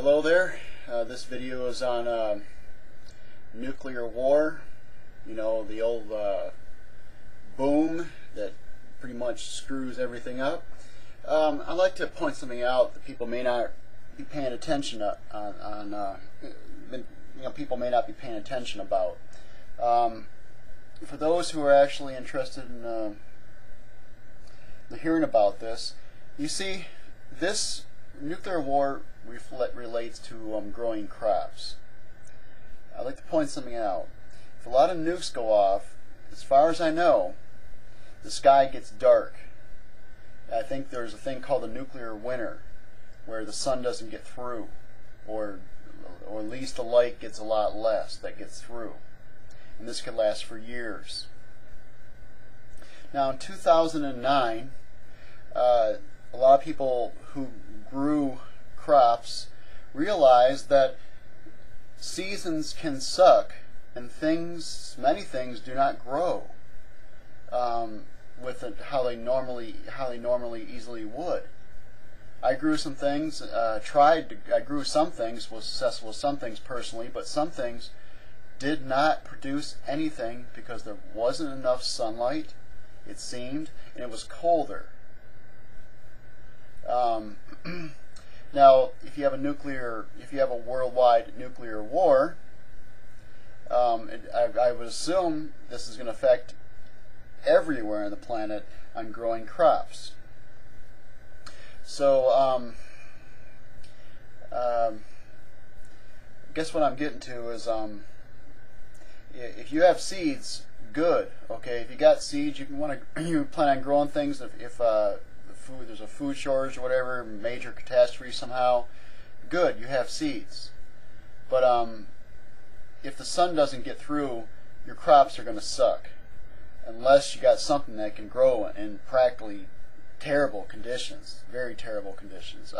Hello there. This video is on nuclear war. You know, the old boom that pretty much screws everything up. I'd like to point something out that people may not be paying attention people may not be paying attention about. For those who are actually interested in hearing about this, you see, this nuclear war relates to growing crops. I'd like to point something out. If a lot of nukes go off, as far as I know, the sky gets dark. I think there's a thing called a nuclear winter, where the sun doesn't get through, or at least the light gets a lot less that gets through. And this could last for years. Now in 2009, a lot of people who grew crops realized that seasons can suck and many things do not grow how they normally easily would. I grew some things, I grew some things, was successful with some things personally, but some things did not produce anything because there wasn't enough sunlight, it seemed, and it was colder. Now, if you have a worldwide nuclear war, I would assume this is going to affect everywhere on the planet on growing crops. So, I guess what I'm getting to is, if you have seeds, good. Okay, if you got seeds, you plan on growing things. If there's a food shortage or whatever, major catastrophe somehow, good, you have seeds. But if the sun doesn't get through, your crops are going to suck, unless you got something that can grow in practically terrible conditions, very terrible conditions.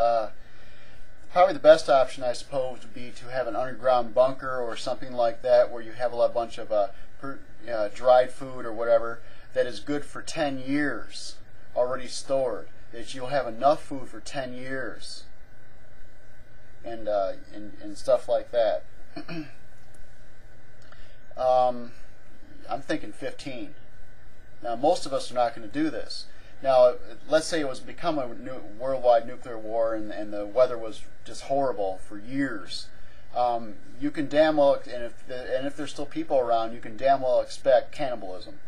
Probably the best option, I suppose, would be to have an underground bunker or something like that, where you have a bunch of dried food or whatever that is good for 10 years, already stored. That you'll have enough food for 10 years, and stuff like that. I'm thinking 15. Now, most of us are not going to do this. Now, let's say it was become a worldwide nuclear war, and the weather was just horrible for years. You can damn well, and if there's still people around, you can damn well expect cannibalism.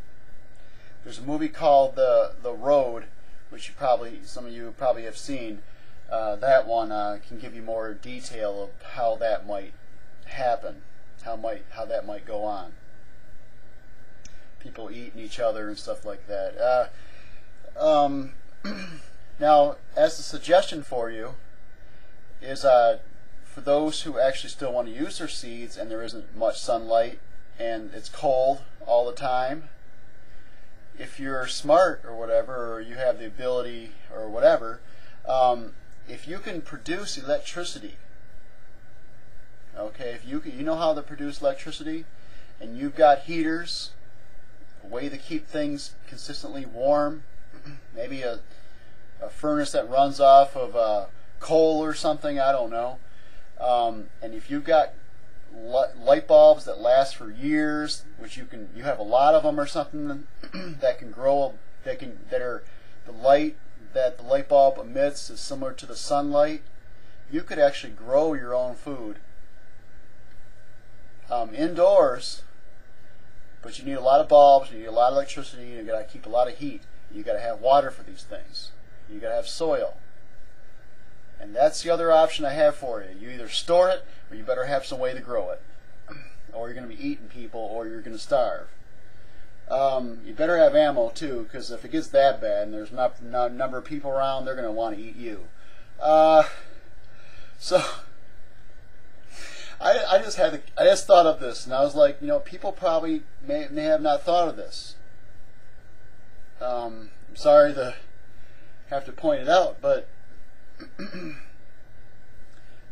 There's a movie called The Road, which some of you probably have seen. That one can give you more detail of how that might happen, how that might go on. People eating each other and stuff like that. Now, as a suggestion for you, is for those who actually still want to use their seeds and there isn't much sunlight and it's cold all the time, if you're smart or whatever, or you have the ability or whatever, if you can produce electricity, okay, if you know how to produce electricity, and you've got heaters, a way to keep things consistently warm, maybe a furnace that runs off of coal or something, I don't know, and if you've got light bulbs that last for years, which you have a lot of them or something that can grow, the light that the light bulb emits is similar to the sunlight, you could actually grow your own food indoors. But you need a lot of bulbs, you need a lot of electricity, you got to keep a lot of heat, you got to have water for these things, you got to have soil. And that's the other option I have for you. You either store it, or you better have some way to grow it. Or you're going to be eating people, or you're going to starve. You better have ammo, too, because if it gets that bad and there's not a number of people around, they're going to want to eat you. So, I just thought of this, and I was like, people probably may have not thought of this. I'm sorry to have to point it out, but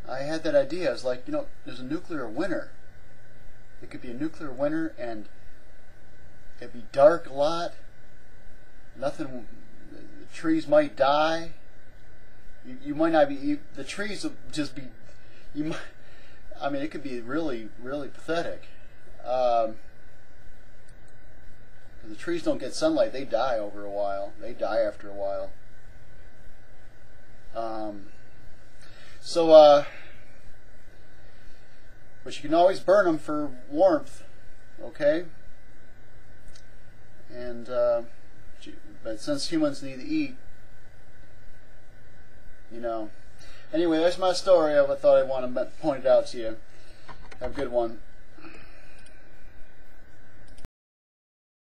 I had that idea. I was like, there's a nuclear winter. It could be a nuclear winter, and it'd be dark a lot. The trees might die. You might not be. The trees will just be you might, I mean, it could be really, really pathetic. The trees don't get sunlight; they die over a while. They die after a while. But you can always burn them for warmth, okay? And but since humans need to eat, you know. Anyway, that's my story. I thought I want to point it out to you. Have a good one.